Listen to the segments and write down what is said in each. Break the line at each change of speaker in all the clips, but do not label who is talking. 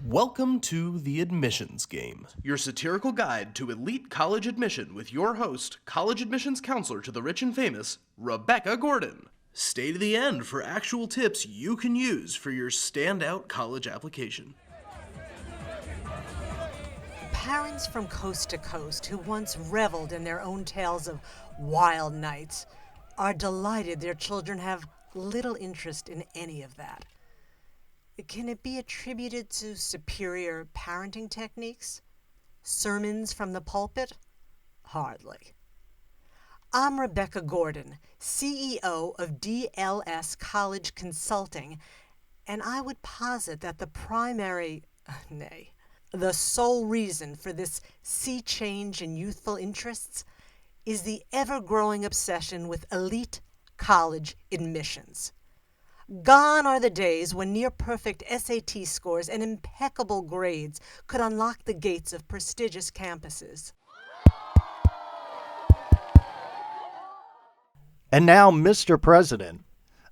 Welcome to The Admissions Game, your satirical guide to elite college admission with your host, college admissions counselor to the rich and famous, Rebecca Gordon. Stay to the end for actual tips you can use for your standout college application.
Parents from coast to coast who once reveled in their own tales of wild nights are delighted their children have little interest in any of that. Can it be attributed to superior parenting techniques? Sermons from the pulpit? Hardly. I'm Rebecca Gordon, CEO of DLS College Consulting, and I would posit that the the sole reason for this sea change in youthful interests is the ever-growing obsession with elite college admissions. Gone are the days when near-perfect SAT scores and impeccable grades could unlock the gates of prestigious campuses.
And now, Mr. President,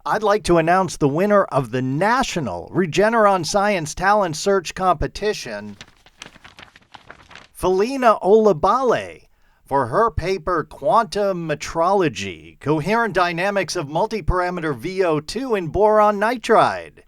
I'd like to announce the winner of the National Regeneron Science Talent Search Competition, Felina Olabale, for her paper Quantum Metrology, Coherent Dynamics of Multiparameter VO2 in Boron Nitride.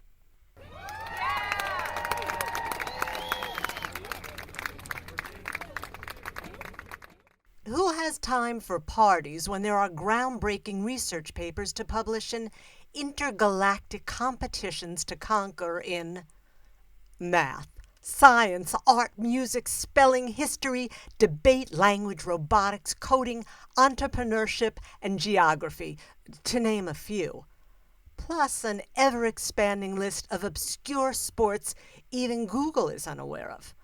Who has time for parties when there are groundbreaking research papers to publish and intergalactic competitions to conquer in math, science, art, music, spelling, history, debate, language, robotics, coding, entrepreneurship, and geography, to name a few. Plus an ever-expanding list of obscure sports even Google is unaware of.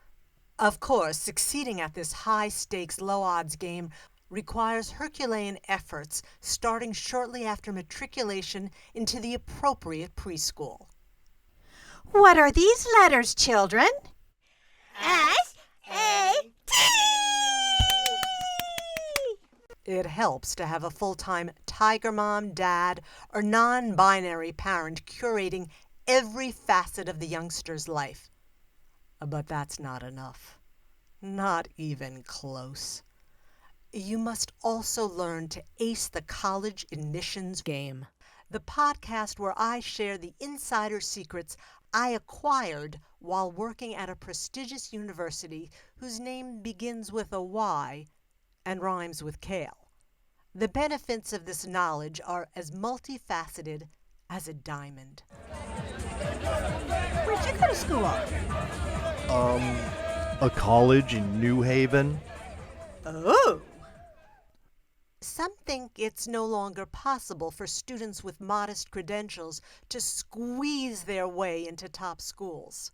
Of course, succeeding at this high-stakes, low-odds game requires Herculean efforts starting shortly after matriculation into the appropriate preschool.
What are these letters, children? S-A-T!
It helps to have a full-time tiger mom, dad, or non-binary parent curating every facet of the youngster's life. But that's not enough. Not even close. You must also learn to ace the college admissions game, the podcast where I share the insider secrets I acquired while working at a prestigious university whose name begins with a Y and rhymes with kale. The benefits of this knowledge are as multifaceted as a diamond.
Where'd you go to school?
A college in New Haven?
Oh!
Some think it's no longer possible for students with modest credentials to squeeze their way into top schools.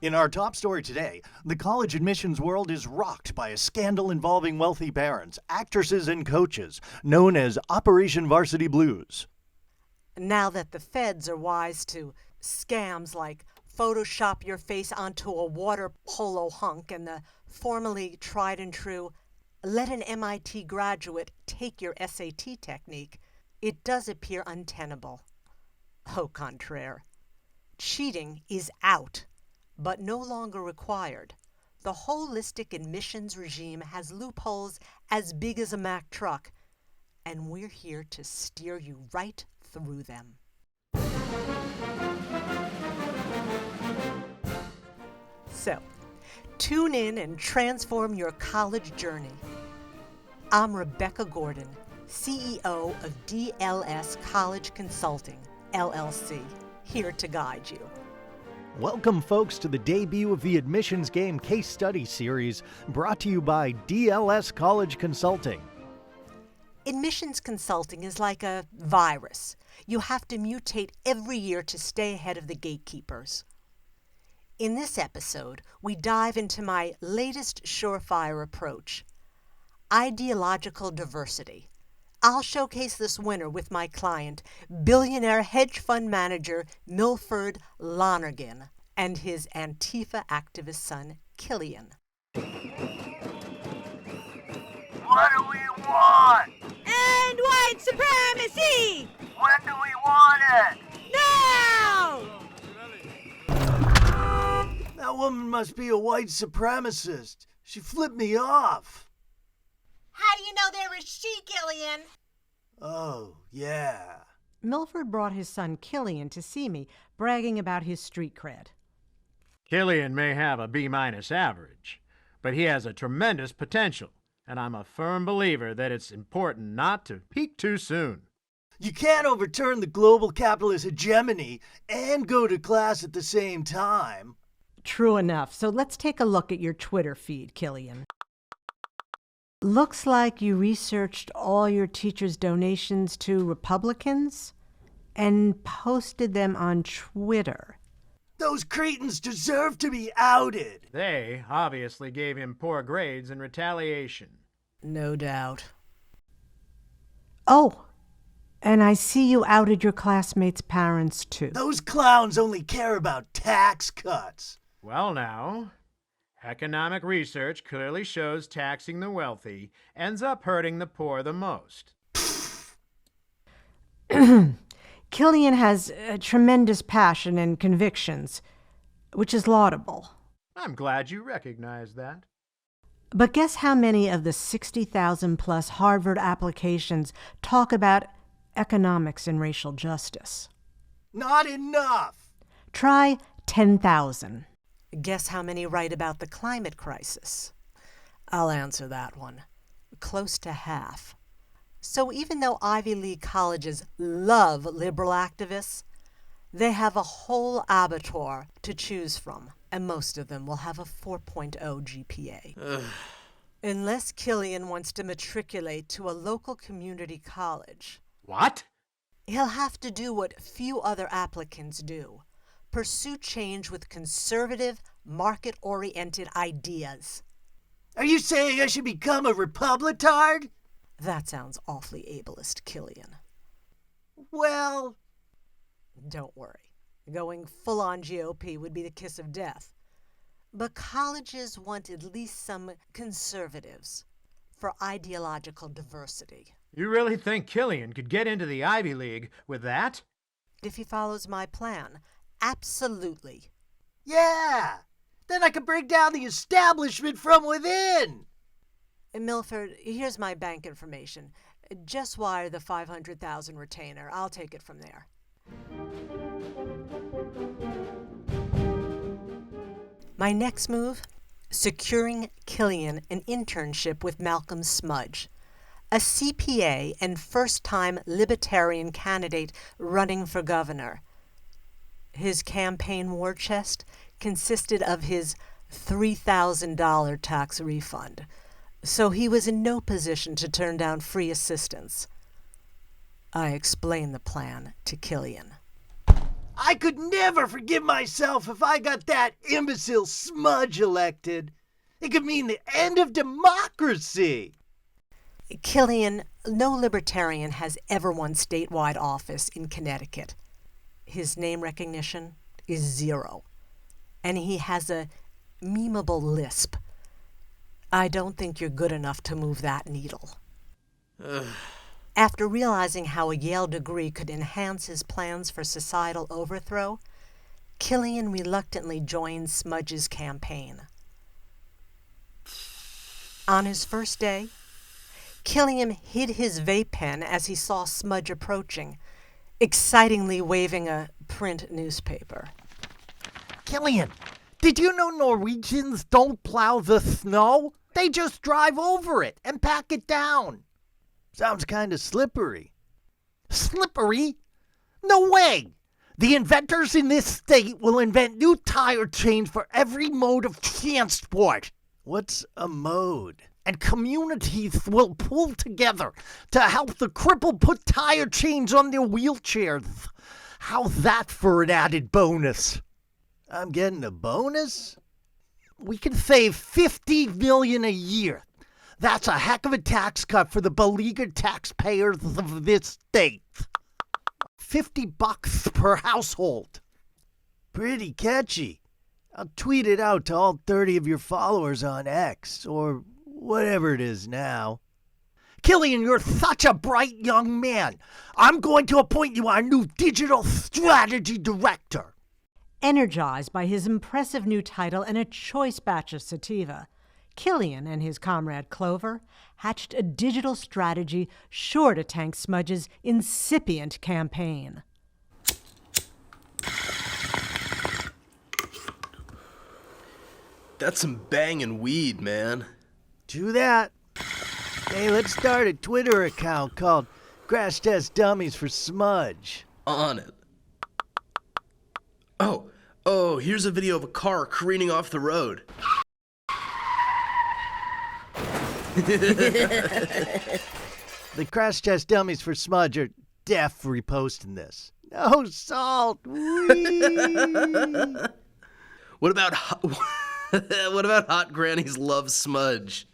In our top story today, the college admissions world is rocked by a scandal involving wealthy parents, actresses, and coaches, known as Operation Varsity Blues.
Now that the feds are wise to scams like Photoshop your face onto a water polo hunk and the formerly tried and true let an MIT graduate take your SAT technique, it does appear untenable. Au contraire. Cheating is out, but no longer required. The holistic admissions regime has loopholes as big as a Mack truck, and we're here to steer you right through them. So, tune in and transform your college journey. I'm Rebecca Gordon, CEO of DLS College Consulting, LLC, here to guide you.
Welcome, folks, to the debut of the Admissions Game Case Study Series, brought to you by DLS College Consulting.
Admissions consulting is like a virus. You have to mutate every year to stay ahead of the gatekeepers. In this episode, we dive into my latest surefire approach, Ideological Diversity. I'll showcase this winner with my client, billionaire hedge fund manager Milford Lonergan, and his Antifa activist son, Killian.
What do we want?
And white supremacy!
When do we want it?
Now!
That woman must be a white supremacist. She flipped me off.
How do you know there was she, Killian?
Oh, yeah.
Milford brought his son Killian to see me, bragging about his street cred.
Killian may have a B-minus average, but he has a tremendous potential, and I'm a firm believer that it's important not to peak too soon.
You can't overturn the global capitalist hegemony and go to class at the same time.
True enough. So let's take a look at your Twitter feed, Killian. Looks like you researched all your teachers' donations to Republicans and posted them on Twitter.
Those cretins deserve to be outed.
They obviously gave him poor grades in retaliation.
No doubt. Oh, and I see you outed your classmates' parents, too.
Those clowns only care about tax cuts.
Well now, economic research clearly shows taxing the wealthy ends up hurting the poor the most.
Killian has tremendous passion and convictions, which is laudable.
I'm glad you recognize that.
But guess how many of the 60,000 plus Harvard applications talk about economics and racial justice?
Not enough.
Try 10,000. Guess how many write about the climate crisis? I'll answer that one. Close to half. So even though Ivy League colleges love liberal activists, they have a whole abattoir to choose from, and most of them will have a 4.0 GPA. Unless Killian wants to matriculate to a local community college.
What?
He'll have to do what few other applicants do. Pursue change with conservative, market-oriented ideas.
Are you saying I should become a Republicard?
That sounds awfully ableist, Killian.
Well,
don't worry. Going full-on GOP would be the kiss of death. But colleges want at least some conservatives for ideological diversity.
You really think Killian could get into the Ivy League with that?
If he follows my plan, absolutely.
yeah. Then I could break down the establishment from within.
Milford, here's my bank information. Just wire the $500,000 retainer. I'll take it from there. My next move? Securing Killian an internship with Malcolm Smudge, a CPA and first-time libertarian candidate running for governor. His campaign war chest consisted of his $3,000 tax refund, so he was in no position to turn down free assistance. I explained the plan to Killian.
I could never forgive myself if I got that imbecile Smudge elected. It could mean the end of democracy.
Killian, no libertarian has ever won statewide office in Connecticut. His name recognition is 0, and he has a memeable lisp. I don't think you're good enough to move that needle. After realizing how a Yale degree could enhance his plans for societal overthrow, Killian reluctantly joined Smudge's campaign. On his first day, Killian hid his vape pen as he saw Smudge approaching, excitingly waving a print newspaper.
Killian, did you know Norwegians don't plow the snow? They just drive over it and pack it down. Sounds kind of slippery. Slippery? No way! The inventors in this state will invent new tire chains for every mode of transport. What's a mode? And communities will pull together to help the crippled put tire chains on their wheelchairs. How's that for an added bonus? I'm getting a bonus? We can save $50 million a year. That's a heck of a tax cut for the beleaguered taxpayers of this state. $50 per household. Pretty catchy. I'll tweet it out to all 30 of your followers on X, or whatever it is now. Killian, you're such a bright young man. I'm going to appoint you our new digital strategy director.
Energized by his impressive new title and a choice batch of sativa, Killian and his comrade Clover hatched a digital strategy sure to tank Smudge's incipient campaign.
That's some banging weed, man.
Do that. Hey, let's start a Twitter account called Crash Test Dummies for Smudge.
On it. Oh, here's a video of a car careening off the road.
The Crash Test Dummies for Smudge are def reposting this. No salt. Whee!
What about Hot Granny's Love Smudge?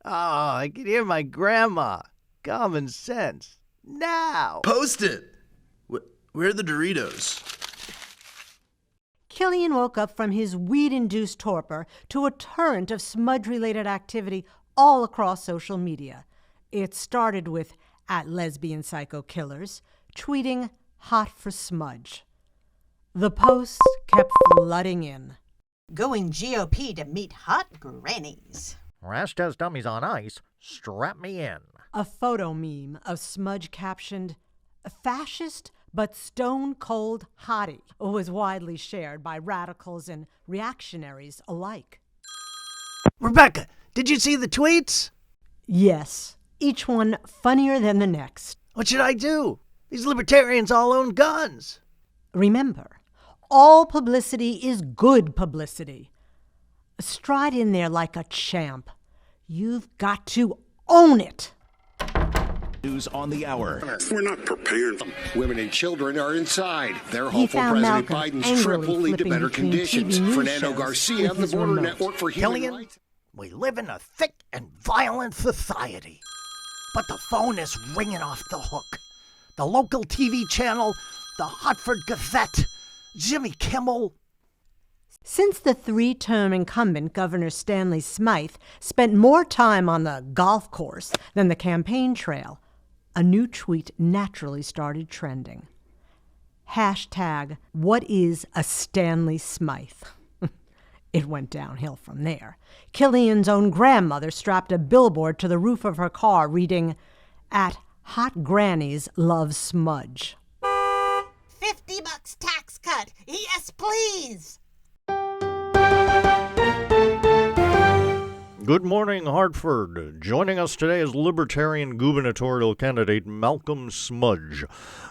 I can hear my grandma. Common sense. Now.
Post it! Where are the Doritos?
Killian woke up from his weed-induced torpor to a torrent of smudge-related activity all across social media. It started with @LesbianPsychoKillers tweeting hot for smudge. The posts kept flooding in.
Going GOP to meet hot grannies.
Crash Test Dummies on ice. Strap me in.
A photo meme of Smudge captioned, "A fascist but stone-cold hottie," was widely shared by radicals and reactionaries alike.
Rebecca, did you see the tweets?
Yes, each one funnier than the next.
What should I do? These libertarians all own guns.
Remember, all publicity is good publicity. Stride in there like a champ. You've got to own it.
News on the hour.
We're not prepared.
Women and children are inside. They're
He
hopeful
found
President
Malcolm
Biden's trip
angrily
will lead to
flipping
better
between
conditions.
TV news
Fernando
shows
Garcia of
with
the
his
Border
remote.
Network for Human
Killian,
Rights.
we live in a thick and violent society. But the phone is ringing off the hook. The local TV channel, the Hartford Gazette, Jimmy Kimmel.
Since the three-term incumbent Governor Stanley Smythe spent more time on the golf course than the campaign trail, a new tweet naturally started trending. Hashtag, what is a Stanley Smythe? It went downhill from there. Killian's own grandmother strapped a billboard to the roof of her car reading, "Hot Grannies Love Smudge."
$50 tax cut. Yes, please.
Good morning, Hartford. Joining us today is Libertarian gubernatorial candidate Malcolm Smudge.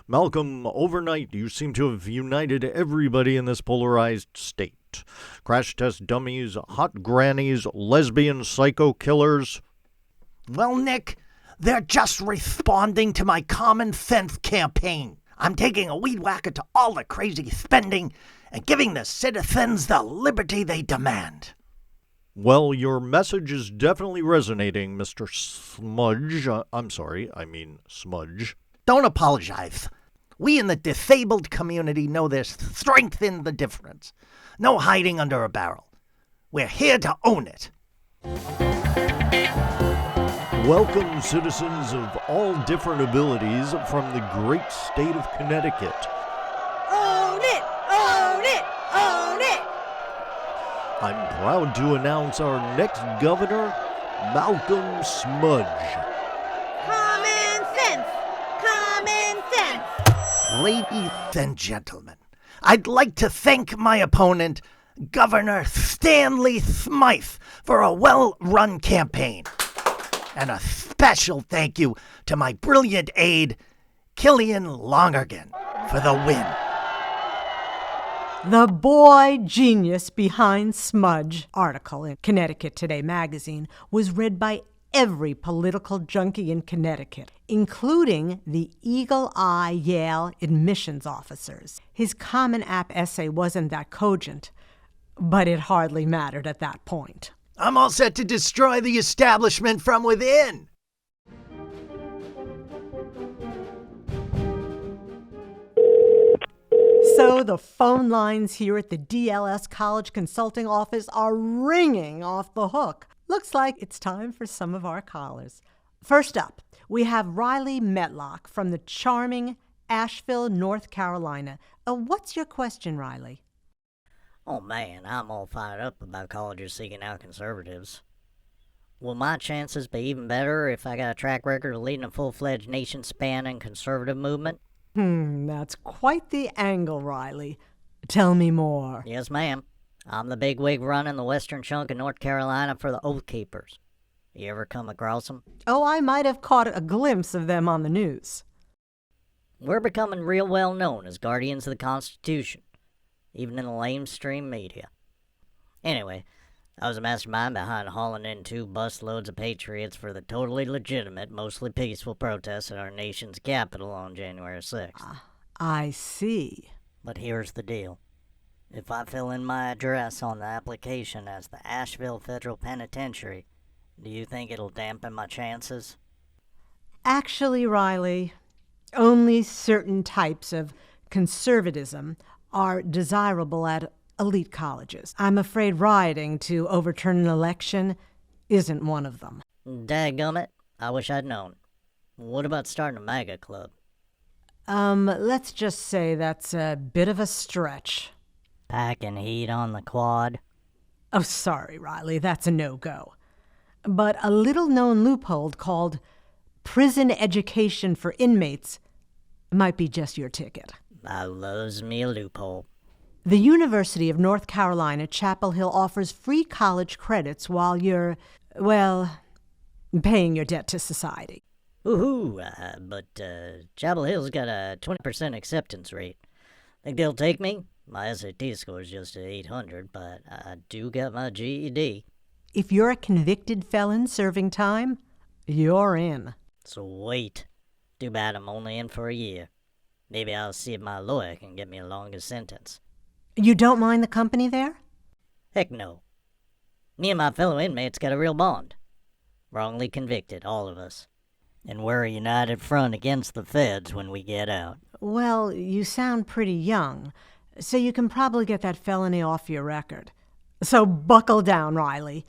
Malcolm, overnight you seem to have united everybody in this polarized state. Crash Test Dummies, Hot Grannies, Lesbian Psycho Killers.
Well, Nick, they're just responding to my common sense campaign. I'm taking a weed whacker to all the crazy spending and giving the citizens the liberty they demand.
Well, your message is definitely resonating, Mr. Smudge. Smudge.
Don't apologize. We in the disabled community know there's strength in the difference. No hiding under a barrel. We're here to own it.
Welcome, citizens of all different abilities from the great state of Connecticut.
Own it! Own it! Own it!
I'm proud to announce our next governor, Malcolm Smudge.
Common sense! Common sense!
Ladies and gentlemen, I'd like to thank my opponent, Governor Stanley Smythe, for a well-run campaign. And a special thank you to my brilliant aide, Killian Lonergan, for the win.
The boy genius behind Smudge article in Connecticut Today magazine was read by every political junkie in Connecticut, including the eagle-eye Yale admissions officers. His Common App essay wasn't that cogent, but it hardly mattered at that point.
I'm all set to destroy the establishment from within.
So the phone lines here at the DLS College Consulting Office are ringing off the hook. Looks like it's time for some of our callers. First up, we have Riley Metlock from the charming Asheville, North Carolina. What's your question, Riley?
Oh man, I'm all fired up about colleges seeking out conservatives. Will my chances be even better if I got a track record of leading a full-fledged nation-spanning conservative movement?
That's quite the angle, Riley. Tell me more.
Yes, ma'am. I'm the big wig running the western chunk of North Carolina for the Oath Keepers. You ever come across them?
Oh, I might have caught a glimpse of them on the news.
We're becoming real well known as guardians of the Constitution, even in the lamestream media. Anyway, I was a mastermind behind hauling in 2 busloads of patriots for the totally legitimate, mostly peaceful protests at our nation's capital on January 6th.
I see.
But here's the deal. If I fill in my address on the application as the Asheville Federal Penitentiary, do you think it'll dampen my chances?
Actually, Riley, only certain types of conservatism are desirable at elite colleges. I'm afraid rioting to overturn an election isn't one of them.
Dadgummit, I wish I'd known. What about starting a MAGA club?
Let's just say that's a bit of a stretch.
Packing heat on the quad?
Oh, sorry, Riley, that's a no-go. But a little-known loophole called prison education for inmates might be just your ticket.
I loves me a loophole.
The University of North Carolina, Chapel Hill offers free college credits while you're, well, paying your debt to society.
Woohoo! But Chapel Hill's got a 20% acceptance rate. Think they'll take me? My SAT score is just at 800, but I do got my GED.
If you're a convicted felon serving time, you're in.
Sweet. Too bad I'm only in for a year. Maybe I'll see if my lawyer can get me a longer sentence.
You don't mind the company there?
Heck no. Me and my fellow inmates got a real bond. Wrongly convicted, all of us. And we're a united front against the feds when we get out.
Well, you sound pretty young, so you can probably get that felony off your record. So buckle down, Riley,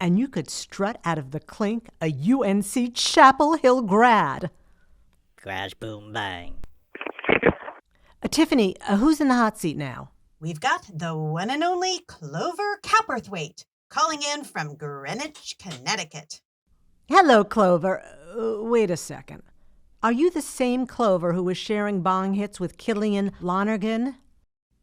and you could strut out of the clink a UNC Chapel Hill grad.
Crash, boom, bang.
Tiffany, who's in the hot seat now?
We've got the one and only Clover Cowperthwaite, calling in from Greenwich, Connecticut.
Hello, Clover. Wait a second. Are you the same Clover who was sharing bong hits with Killian Lonergan?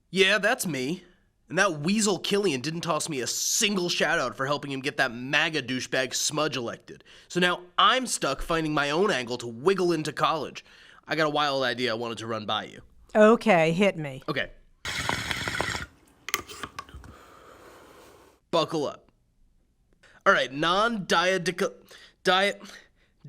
Yeah, that's me. And that weasel Killian didn't toss me a single shout-out for helping him get that MAGA douchebag Smudge elected. So now I'm stuck finding my own angle to wiggle into college. I got a wild idea I wanted to run by you.
Okay, hit me.
Okay. Buckle up. All right,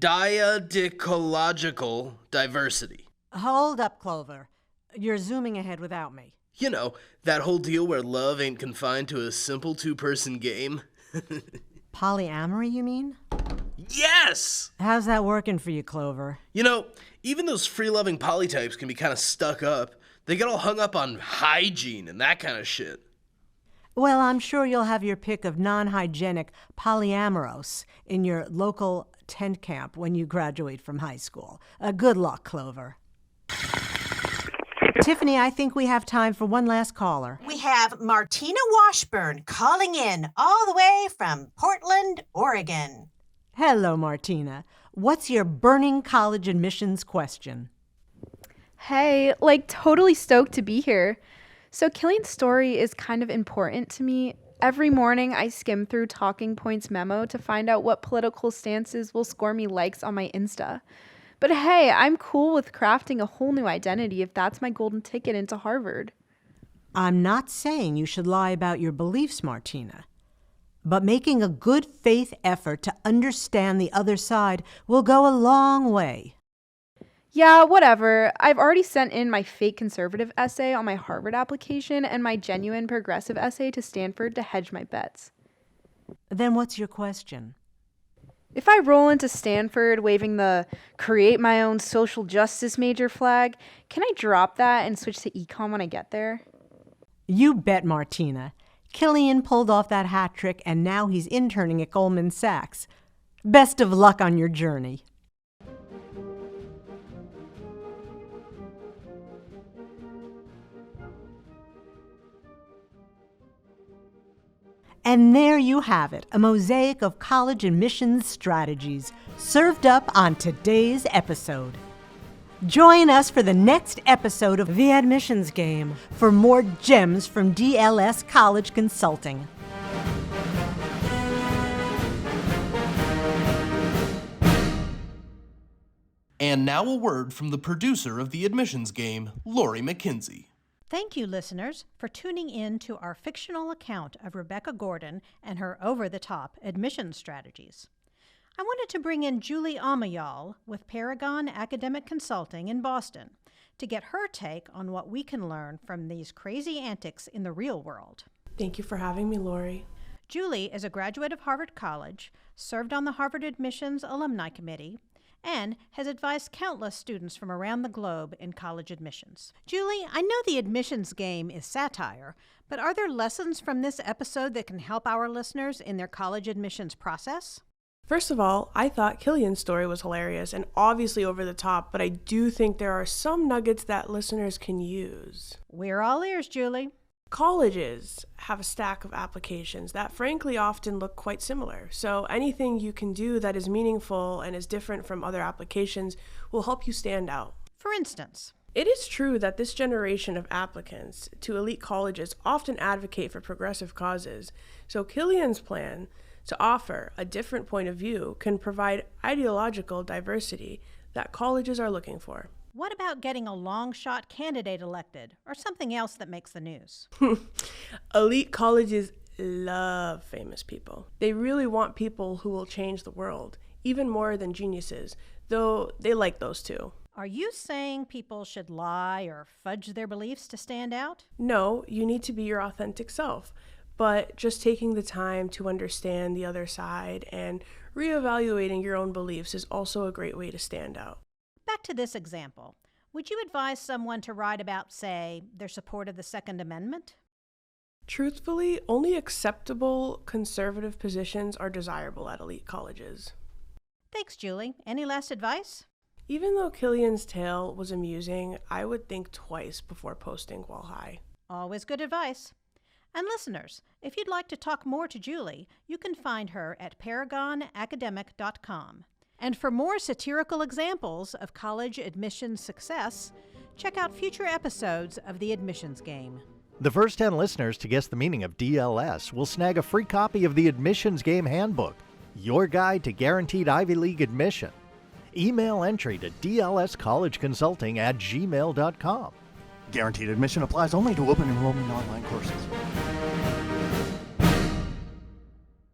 Ideological diversity.
Hold up, Clover. You're zooming ahead without me.
You know, that whole deal where love ain't confined to a simple 2-person game.
Polyamory, you mean?
Yes!
How's that working for you, Clover?
You know, even those free-loving polytypes can be kind of stuck up. They get all hung up on hygiene and that kind of shit.
Well, I'm sure you'll have your pick of non-hygienic polyamoros in your local tent camp when you graduate from high school. Good luck, Clover. Tiffany, I think we have time for one last caller.
We have Martina Washburn calling in all the way from Portland, Oregon.
Hello, Martina. What's your burning college admissions question?
Hey, totally stoked to be here. So Killian's story is kind of important to me. Every morning I skim through Talking Points memo to find out what political stances will score me likes on my Insta. But hey, I'm cool with crafting a whole new identity if that's my golden ticket into Harvard.
I'm not saying you should lie about your beliefs, Martina. But making a good faith effort to understand the other side will go a long way.
Yeah, whatever. I've already sent in my fake conservative essay on my Harvard application and my genuine progressive essay to Stanford to hedge my bets.
Then what's your question?
If I roll into Stanford waving the create my own social justice major flag, can I drop that and switch to econ when I get there?
You bet, Martina. Killian pulled off that hat trick and now he's interning at Goldman Sachs. Best of luck on your journey. And there you have it, a mosaic of college admissions strategies served up on today's episode. Join us for the next episode of The Admissions Game for more gems from DLS College Consulting.
And now a word from the producer of The Admissions Game, Lori McKenzie.
Thank you, listeners, for tuning in to our fictional account of Rebecca Gordon and her over-the-top admissions strategies. I wanted to bring in Julie Amayal with Paragon Academic Consulting in Boston to get her take on what we can learn from these crazy antics in the real world.
Thank you for having me, Lori.
Julie is a graduate of Harvard College, served on the Harvard Admissions Alumni Committee, and has advised countless students from around the globe in college admissions. Julie, I know the admissions game is satire, but are there lessons from this episode that can help our listeners in their college admissions process?
First of all, I thought Killian's story was hilarious and obviously over the top, but I do think there are some nuggets that listeners can use.
We're all ears, Julie.
Colleges have a stack of applications that frankly often look quite similar, so anything you can do that is meaningful and is different from other applications will help you stand out.
For instance,
it is true that this generation of applicants to elite colleges often advocate for progressive causes, so Killian's plan to offer a different point of view can provide ideological diversity that colleges are looking for.
What about getting a long-shot candidate elected, or something else that makes the news?
Elite colleges love famous people. They really want people who will change the world, even more than geniuses, though they like those too.
Are you saying people should lie or fudge their beliefs to stand out?
No, you need to be your authentic self, but just taking the time to understand the other side and reevaluating your own beliefs is also a great way to stand out.
Back to this example. Would you advise someone to write about, say, their support of the Second Amendment?
Truthfully, only acceptable conservative positions are desirable at elite colleges.
Thanks, Julie. Any last advice?
Even though Killian's tale was amusing, I would think twice before posting while high.
Always good advice. And listeners, if you'd like to talk more to Julie, you can find her at paragonacademic.com. And for more satirical examples of college admissions success, check out future episodes of The Admissions Game.
The first 10 listeners to guess the meaning of DLS will snag a free copy of the Admissions Game Handbook, your guide to guaranteed Ivy League admission. Email entry to dlscollegeconsulting@gmail.com. Guaranteed admission applies only to open enrollment online courses.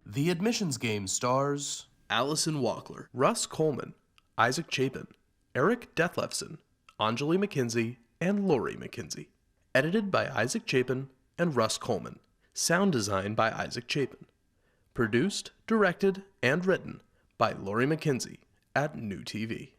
The Admissions Game stars Allison Walkler, Russ Coleman, Isaac Chapin, Eric Dethlefsen, Anjali McKenzie, and Lori McKenzie. Edited by Isaac Chapin and Russ Coleman. Sound design by Isaac Chapin. Produced, directed, and written by Lori McKenzie at New TV.